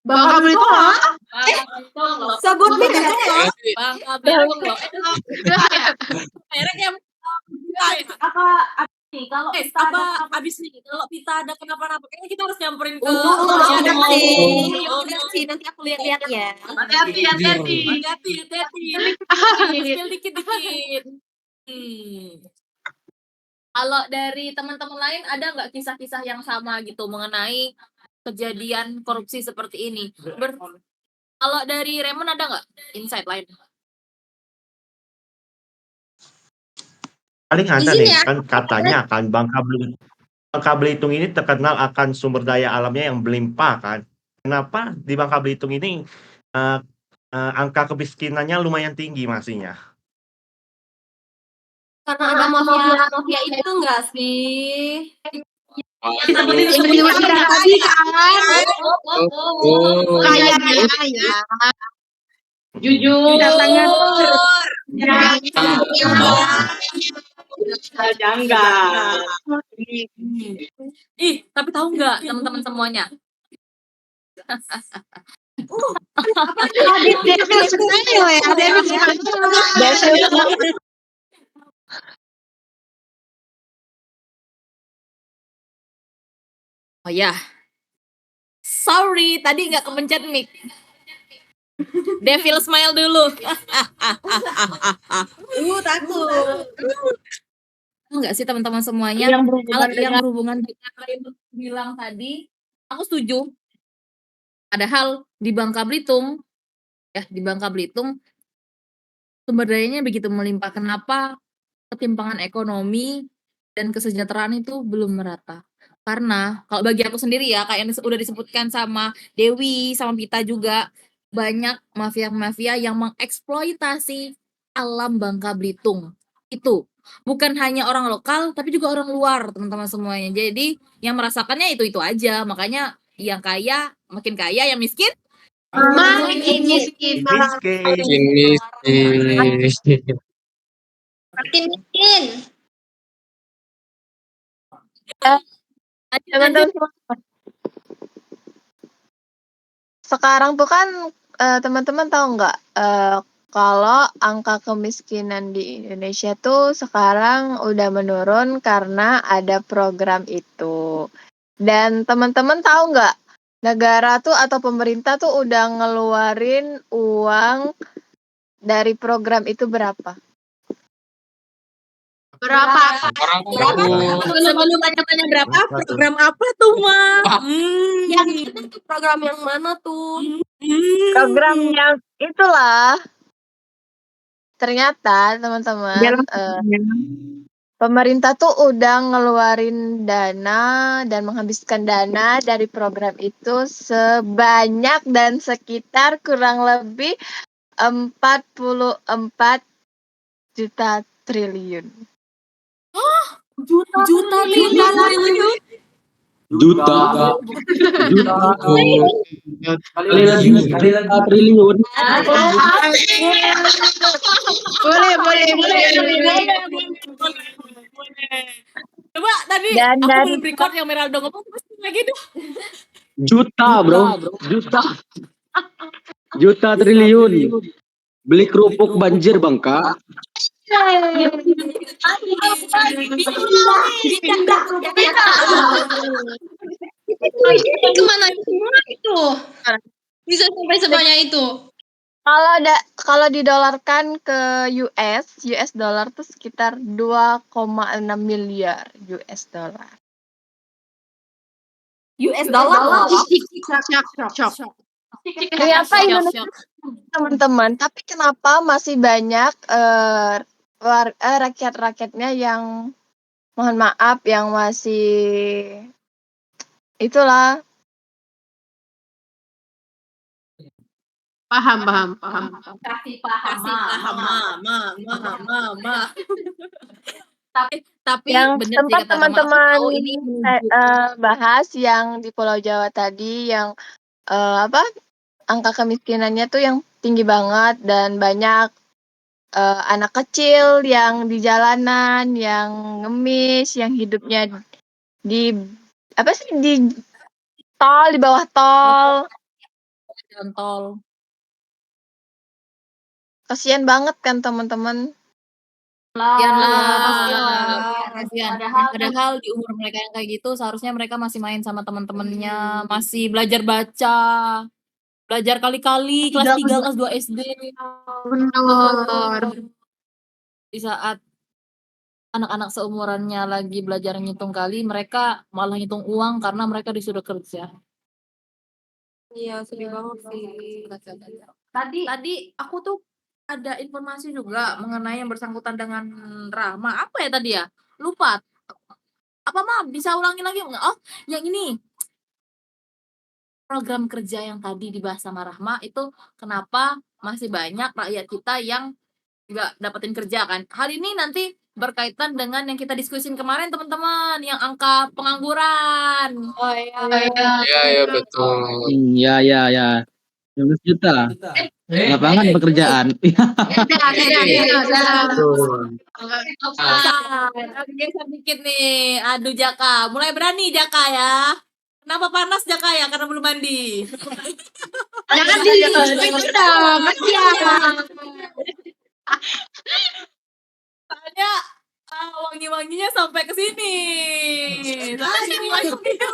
Bangka Belitung loh. Sebut merek ya. Bangka Belitung loh merek yang kalau abis nih kalau Pita ada kenapa-napa kayaknya kita harus nyamperin ke nanti aku lihat-lihat ya. hati-hati spill dikit Kalau dari teman-teman lain ada nggak kisah-kisah yang sama gitu mengenai kejadian korupsi seperti ini? Kalau dari Raymond ada nggak insight lain? Paling ada Izin nih ya. kan katanya kan Bangka Belitung Bangka Belitung ini terkenal akan sumber daya alamnya yang berlimpah kan. Kenapa di Bangka Belitung ini angka kemiskinannya lumayan tinggi masihnya? Karena ada mafia-mafia itu enggak sih? Seperti disebut tadi kan. Kayaknya ya. Jujur. Datangnya Janggal. Ih, tapi tahu nggak teman-teman semuanya? Devil smile ya, Devil smile. Oh ya, sorry tadi nggak kepencet mic. Devil smile dulu. Takut. Tahu nggak sih teman-teman semuanya? Yang Kalau berhubungan yang dengan berhubungan dengan apa yang bilang tadi, aku setuju. Padahal di Bangka Belitung, di Bangka Belitung sumber dayanya begitu melimpah. Kenapa ketimpangan ekonomi dan kesejahteraan itu belum merata? Karena kalau bagi aku sendiri ya, kayak yang udah disebutkan sama Dewi, sama Pita juga, banyak mafia-mafia yang mengeksploitasi alam Bangka Belitung. Itu bukan hanya orang lokal, tapi juga orang luar, teman-teman semuanya. Jadi yang merasakannya itu aja. Makanya yang kaya makin kaya, yang miskin Makin miskin. Makin miskin. Makin miskin. Teman-teman semua. Sekarang tuh kan teman-teman tahu nggak kalau angka kemiskinan di Indonesia tuh sekarang udah menurun karena ada program itu. Dan teman-teman tahu nggak negara tuh atau pemerintah tuh udah ngeluarin uang dari program itu berapa? Berapa? Sebelum tanya-tanya berapa, program apa tuh, Ma? Yang itu program yang mana tuh? Program yang itulah. Ternyata teman-teman pemerintah tuh udah ngeluarin dana dan menghabiskan dana dari program itu sebanyak dan sekitar kurang lebih 44 juta triliun. Juta triliun. Triliun. Boleh. Coba tadi Dan aku dari belum record yang Meraldo ngomong terus lagi tuh. Juta, bro. Juta triliun. Beli kerupuk banjir Bangka. Kemana semua itu? Bisa sampai sebanyak itu? Kalau didolarkan ke US dollar tuh sekitar 2,6 miliar US dollar. US dollar. Shock. Ternyata Indonesia teman-teman, tapi kenapa masih banyak rakyat-rakyatnya yang mohon maaf yang masih itulah Paham. Kasih paham, Ma. Tapi yang bener sih sempat kata Mama, aku teman-teman tahu ini menuju bahas yang di Pulau Jawa tadi yang angka kemiskinannya tuh yang tinggi banget dan banyak anak kecil yang di jalanan, yang ngemis, yang hidupnya di tol, di bawah tol. jalan tol. Kasian banget kan teman-teman. Kasihan. Padahal di umur mereka yang kayak gitu seharusnya mereka masih main sama teman-temannya, masih belajar baca, belajar kali-kali kelas 3, kelas 2 SD. Benar. Di saat anak-anak seumurannya lagi belajar ngitung kali, mereka malah ngitung uang karena mereka disuruh kerja. Iya, sedih banget sih. Tadi aku tuh ada informasi juga mengenai yang bersangkutan dengan Rahma. Apa ya tadi ya? Lupa. Apa Mah? Bisa ulangin lagi nggak? Oh, yang ini. Program kerja yang tadi dibahas sama Rahma itu kenapa masih banyak rakyat kita yang nggak dapetin kerja kan? Hal ini nanti berkaitan dengan yang kita diskusin kemarin teman-teman, yang angka pengangguran. Oh iya. Iya betul. Ya, 15 juta. Lapangan pekerjaan. Geser dikit nih. Aduh Jaka, mulai berani Jaka ya. Kenapa panas Jaka ya? Karena belum mandi. Jangan dong, kasihan. Soalnya wangi-wanginya sampai ke sini. Sampai sini wanginya.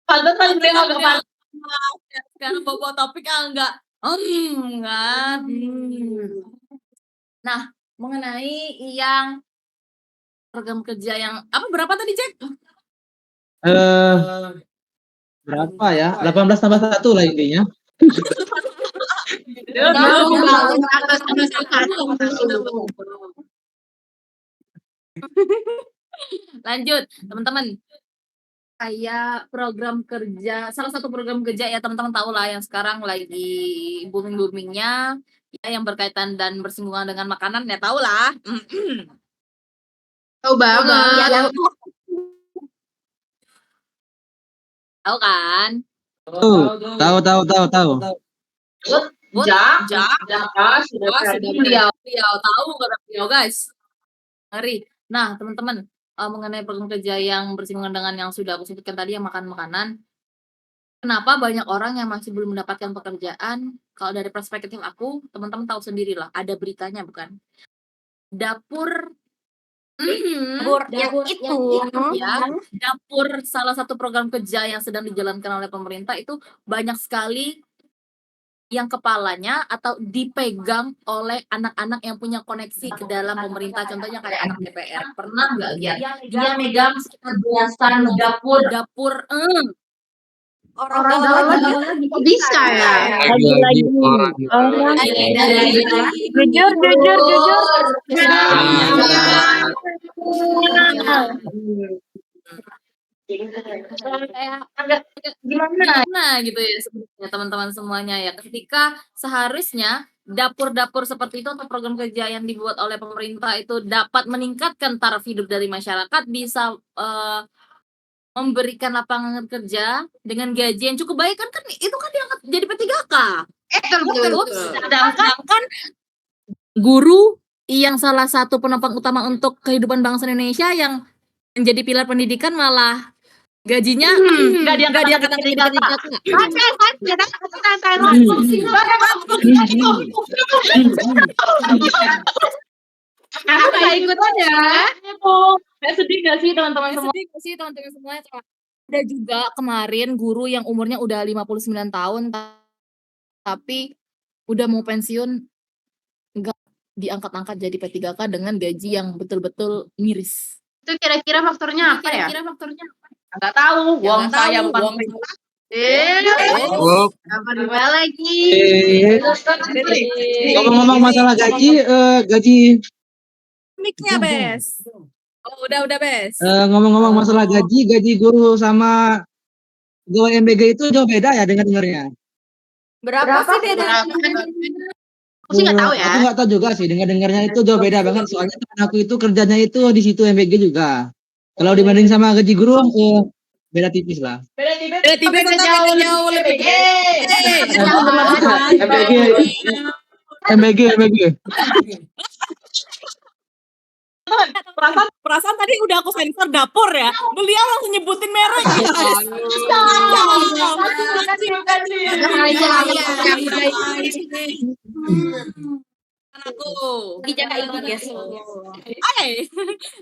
Pantesan dia agak panas. Sekarang bawa topik enggak kan. Nah, mengenai yang program kerja yang apa berapa tadi Jack? Berapa ya? 18 tambah 1 lah intinya. Lanjut, teman-teman. Kayak program kerja, salah satu program kerja ya teman-teman tahu lah yang sekarang lagi booming-boomingnya ya yang berkaitan dan bersinggungan dengan makanan ya tahu lah. Tahu banget. Tahu kan? Tahu. Jaka sudah beliau tahu kata beliau guys. Ngeri. Nah, teman-teman, mengenai program kerja yang bersinggungan dengan yang sudah aku sebutkan tadi yang makanan. Kenapa banyak orang yang masih belum mendapatkan pekerjaan? Kalau dari perspektif aku, teman-teman tahu sendiri lah, ada beritanya bukan? Dapur yang itu. ya, dapur salah satu program kerja yang sedang dijalankan oleh pemerintah itu banyak sekali yang kepalanya atau dipegang oleh anak-anak yang punya koneksi ke dalam pemerintah, contohnya kayak anak DPR. Pernah nggak lihat dia megang sekitar belasan dapur Orang gaul lagi. Kok bisa ya? Lagi orang. Kayak gimana gitu ya sebenarnya teman-teman semuanya ya, ketika seharusnya dapur-dapur seperti itu atau program kerja yang dibuat oleh pemerintah itu dapat meningkatkan taraf hidup dari masyarakat, bisa memberikan lapangan kerja dengan gaji yang cukup baik kan itu kan diangkat jadi P3K. Sedangkan guru yang salah satu penopang utama untuk kehidupan bangsa Indonesia yang menjadi pilar pendidikan malah gajinya nggak diangkat P3K. Kenapa ikutan ya? Sedih gak sih teman-teman semua? Sedih gak sih teman-teman semuanya? Ada juga kemarin guru yang umurnya udah 59 tahun tapi udah mau pensiun nggak diangkat-angkat jadi P3K dengan gaji yang betul-betul miris. Itu kira-kira faktornya apa ya? Nggak tahu, uang saya bukan Apa dua lagi? Ngomong-ngomong masalah gaji, Mic-nya Bes. Oh, udah Bes. ngomong-ngomong masalah gaji guru sama pegawai MBG itu jauh beda ya dengarnya. Berapa sih beda? Aku sih nggak tahu ya. Aku nggak tahu juga sih, dengarnya itu jauh beda banget. Soalnya teman aku itu kerjanya itu di situ MBG juga. Kalau dibanding sama gaji guru, beda tipis lah. Beda tipis jauh lebih. MBG. Perasaan tadi udah aku sensor dapur ya. Beliau langsung nyebutin merek. Anakku. Dijaga ikut ya.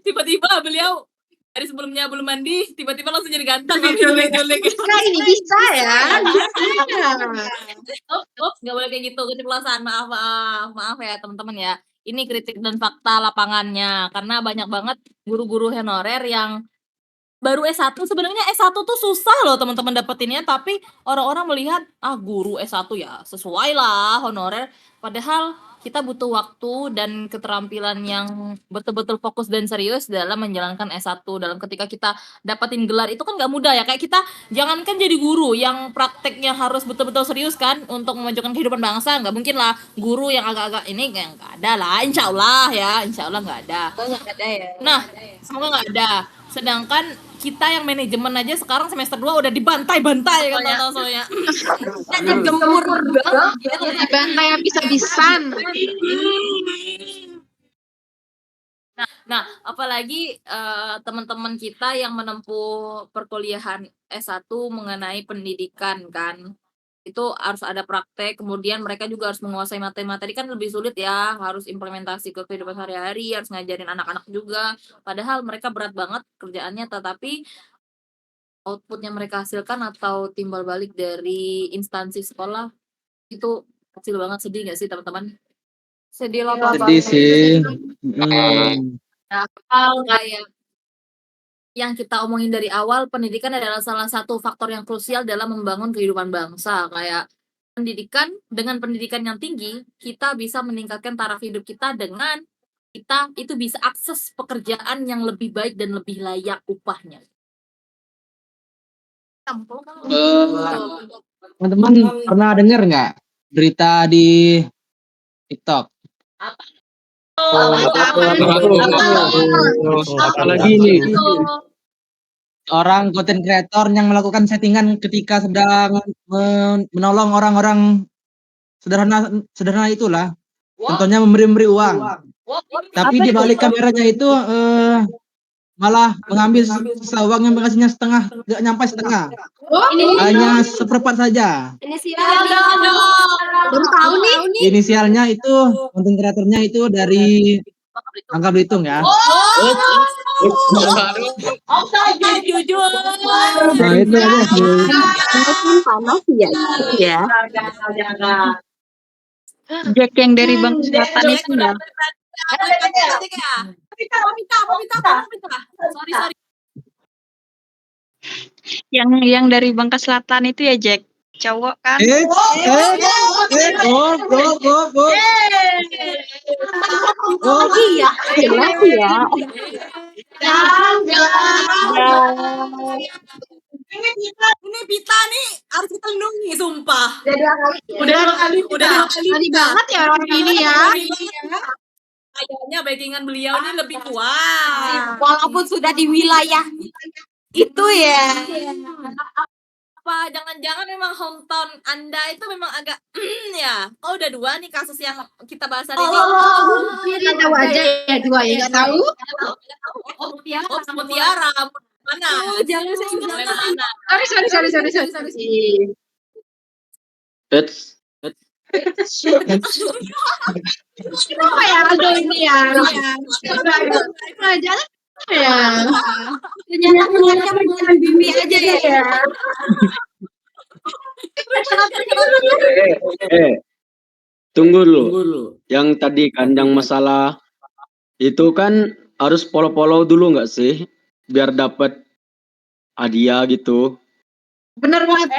Tiba-tiba beliau dari sebelumnya belum mandi, tiba-tiba langsung jadi ganteng. Nah ini bisa ya. Oops, nggak boleh kayak gitu, keceplosan. Maaf ya teman-teman ya. Ini kritik dan fakta lapangannya, karena banyak banget guru-guru honorer yang baru S1. Sebenarnya S1 tuh susah loh teman-teman dapetinnya, tapi orang-orang melihat guru S1 ya sesuai lah honorer, padahal kita butuh waktu dan keterampilan yang betul-betul fokus dan serius dalam menjalankan S1. Dalam ketika kita dapatin gelar itu kan nggak mudah ya. Kayak kita jangankan jadi guru yang prakteknya harus betul-betul serius kan untuk memajukan kehidupan bangsa, nggak mungkin lah guru yang agak-agak ini kayak nggak ada lah, insya Allah nggak ada. Nggak ada ya. Nah, semoga nggak ada. Sedangkan kita yang manajemen aja sekarang semester 2 udah dibantai-bantai kan soalnya. Jemur banget. Dibantai habis-habisan. Nah, apalagi teman-teman kita yang menempuh perkuliahan S1 mengenai pendidikan kan. Itu harus ada praktek, kemudian mereka juga harus menguasai materi-materi kan lebih sulit ya, harus implementasi ke kehidupan sehari-hari, harus ngajarin anak-anak juga. Padahal mereka berat banget kerjaannya, tetapi output yang mereka hasilkan atau timbal balik dari instansi sekolah itu kecil banget. Sedih nggak sih teman-teman? Sedih loh Sedih sih. Nah, kayak yang kita omongin dari awal, pendidikan adalah salah satu faktor yang krusial dalam membangun kehidupan bangsa. Kayak dengan pendidikan yang tinggi, kita bisa meningkatkan taraf hidup kita dengan kita itu bisa akses pekerjaan yang lebih baik dan lebih layak upahnya. Teman-teman pernah dengar nggak berita di TikTok? Apalagi ini. Orang konten kreator yang melakukan settingan ketika sedang menolong orang-orang sederhana itulah. Contohnya memberi uang. Tapi di balik kameranya itu malah mengambil sisa uang yang dikasihnya setengah, nggak nyampe setengah. Hanya seperempat saja. Baru tahu nih. Inisialnya itu konten kreatornya itu dari Bangka Belitung ya. Jujur. Nah itu panas ya. Jack yang dari Bangka Selatan itu ya. Sorry. Yang dari Bangka Selatan itu ya Jack. Cowok kan? Lagi ya. Jelas ya. Ini Pita nih harus kita lindungi, sumpah. Udah kali banget ya orang ini ya. Kayaknya backingan beliau ini lebih kuat. Walaupun sudah di wilayah itu ya. Apa jangan-jangan memang hometown Anda itu memang agak ya. Oh udah 2 nih kasus yang kita bahas hari ini. Nggak tahu aja ya 2 ya, nggak tahu. Mutiara mana? Jangan mana? Sorry. Kenapa ya Aldo ini ya? Jangan ya. Ternyata bukan Bibi aja ya. Tunggu dulu. Yang tadi kan yang masalah itu kan harus follow dulu nggak sih biar dapat hadiah gitu. Bener banget.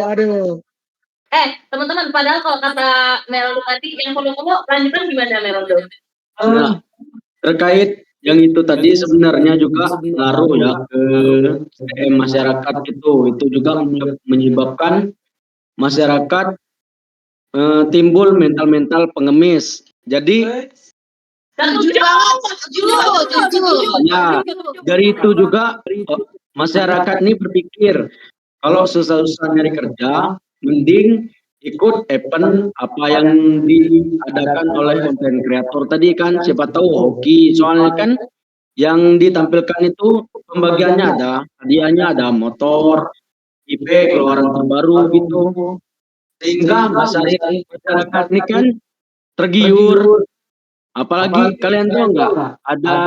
Aduh. Teman-teman, padahal kalau kata Meldo tadi yang follow lanjutan gimana Meldo? Nah, terkait yang itu tadi sebenarnya juga ngaruh ya ke masyarakat itu juga menyebabkan masyarakat timbul mental pengemis. Jadi ya dari itu juga masyarakat ini berpikir kalau susah-susah nyari kerja mending ikut event apa yang diadakan oleh konten kreator tadi kan, siapa tahu hoki, soalnya kan yang ditampilkan itu pembagiannya ada hadiahnya, ada motor, IP keluaran terbaru gitu, sehingga masyarakat ini kan tergiur. Apalagi kalian tahu nggak ada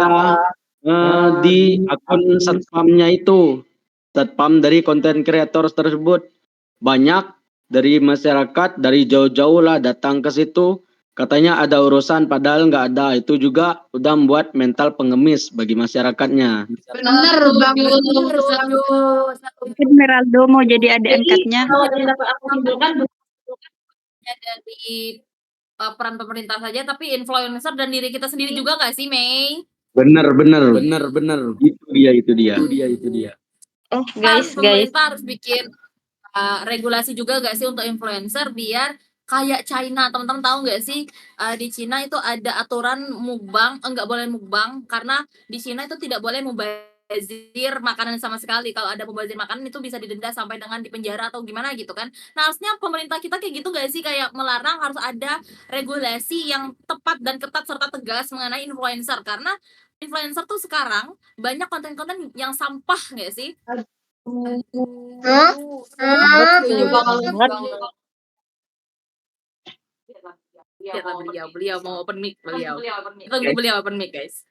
di akun satpamnya itu, satpam dari konten kreator tersebut banyak dari masyarakat dari jauh-jauh lah datang ke situ Katanya ada urusan padahal nggak ada. Itu juga udah membuat mental pengemis bagi masyarakatnya. Bener banget. Mungkin Meraldo mau jadi adik angkatnya. Kalau yang dapat aku simpulkan dari peran pemerintah saja, tapi influencer dan diri kita sendiri juga nggak sih, Mei? Bener. Itu dia. Guys, Pemerintah harus bikin regulasi juga nggak sih untuk influencer biar kayak China. Teman-teman tahu nggak sih di Cina itu ada aturan mukbang, nggak boleh mukbang karena di Cina itu tidak boleh mubazir makanan sama sekali. Kalau ada mubazir makanan itu bisa didenda sampai dengan dipenjara atau gimana gitu kan. Nah, harusnya pemerintah kita kayak gitu nggak sih, kayak melarang, harus ada regulasi yang tepat dan ketat serta tegas mengenai influencer, karena influencer tuh sekarang banyak konten-konten yang sampah nggak sih? Setuju banget. Beliau mau open mic beliau. Kita tunggu beliau open mic, guys.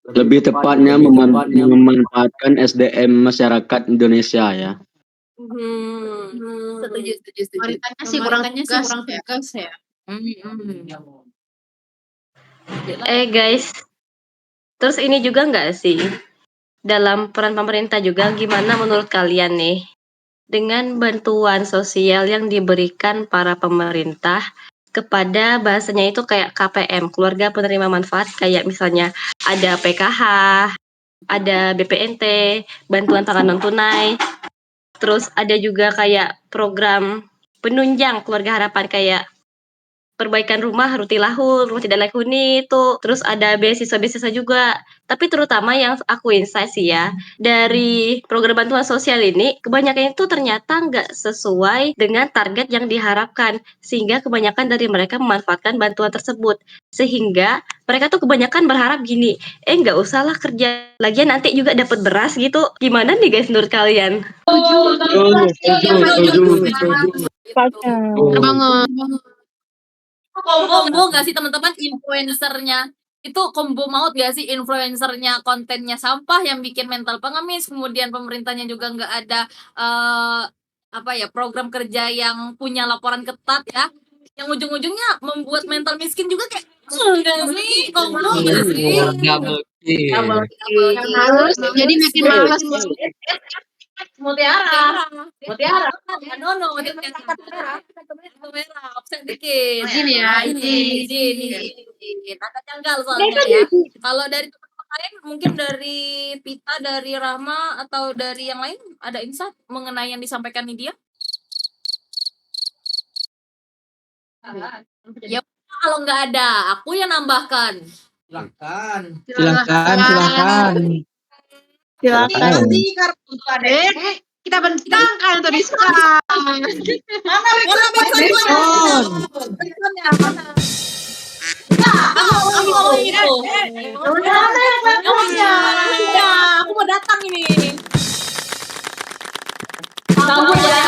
Lebih tepatnya memanfaatkan SDM masyarakat Indonesia ya. Setuju. Pemerintahnya sih kurang tegas ya. guys, terus ini juga nggak sih, dalam peran pemerintah juga gimana menurut kalian nih dengan bantuan sosial yang diberikan para pemerintah kepada bahasanya itu kayak KPM, keluarga penerima manfaat, kayak misalnya ada PKH, ada BPNT, bantuan pangan non tunai, terus ada juga kayak program penunjang keluarga harapan kayak perbaikan rumah Rutilahul, rumah tidak layak huni itu, terus ada beasiswa juga. Tapi terutama yang aku insight sih ya, dari program bantuan sosial ini, kebanyakan itu ternyata nggak sesuai dengan target yang diharapkan, sehingga kebanyakan dari mereka memanfaatkan bantuan tersebut. Sehingga mereka tuh kebanyakan berharap gini, nggak usahlah kerja, lagian nanti juga dapat beras gitu. Gimana nih guys menurut kalian? Bener banget. Combo nggak sih teman-teman, influencernya itu combo maut gak sih? Influencernya kontennya sampah yang bikin mental pengemis, kemudian pemerintahnya juga nggak ada program kerja yang punya laporan ketat ya, yang ujung-ujungnya membuat mental miskin juga kayak enggak sih, combo nggak sih? Double kill. Harus jadi makin malas. Mutiara. No, merah, absen dikit. Izin ya, Izin. Agak janggal soalnya ya. Kalau dari teman lain, mungkin dari Pita, dari Rama, atau dari yang lain, ada insight mengenai yang disampaikan Nidia? Ya, kalau nggak ada, aku yang nambahkan. Silakan. Nanti karena kita bentangkan untuk diskon. Mana aku mau datang ini. Sambut ya.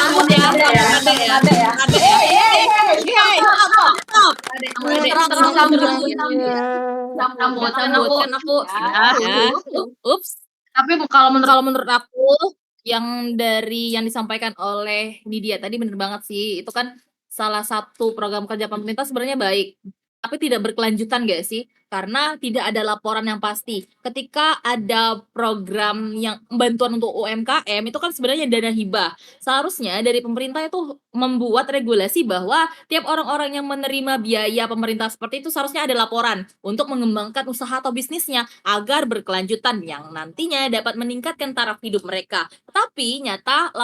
Ups. Tapi kalau menurut aku, yang disampaikan oleh Nidia tadi bener banget sih. Itu kan salah satu program kerja pemerintah sebenarnya baik, tapi tidak berkelanjutan gak sih? Karena tidak ada laporan yang pasti. Ketika ada program yang bantuan untuk UMKM, itu kan sebenarnya dana hibah. Seharusnya dari pemerintah itu membuat regulasi bahwa tiap orang-orang yang menerima biaya pemerintah seperti itu seharusnya ada laporan untuk mengembangkan usaha atau bisnisnya agar berkelanjutan yang nantinya dapat meningkatkan taraf hidup mereka. Tapi nyata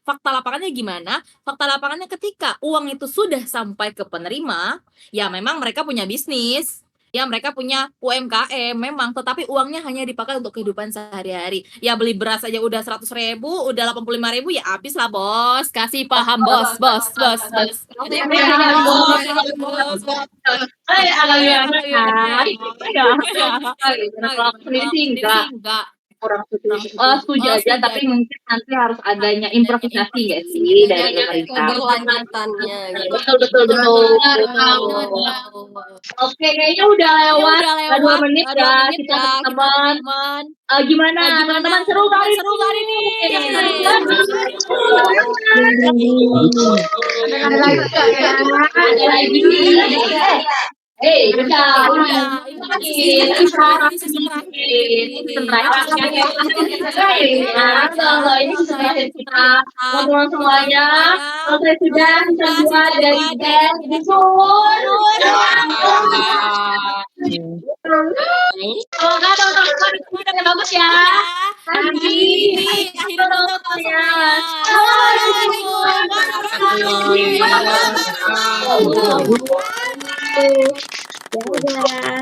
fakta lapangannya gimana? Fakta lapangannya ketika uang itu sudah sampai ke penerima, ya memang mereka punya bisnis, ya mereka punya UMKM memang, tetapi uangnya hanya dipakai untuk kehidupan sehari-hari. Ya beli beras aja udah 100.000, udah 85.000, ya habis lah bos. Kasih paham bos. Enggak. kurang setuju setuju. setuju aja, Setuju tapi aja. mungkin nanti harus adanya improvisasi nggak Improvisasi sih nggak dari sih dari pemerintah? Keberlanjutannya gitu. Betul betul betul. Betul. Oke, kayaknya udah lewat Udah 2 lewat menit 2 ya menit kita ya kita teman. teman. Gimana Gimana teman-teman seru teman-teman kali seru kali ini? Ada lagi. Udah. Ini season terakhir. Ini season terakhir ya. Kalau ini season terakhir kita. Teman-teman semuanya, selesai sudah season 2 dari band Bisun. Semoga teman-teman yang bagus ya. Akhir untuk semuanya. Assalamualaikum warahmatullahi wabarakatuh. Dadah.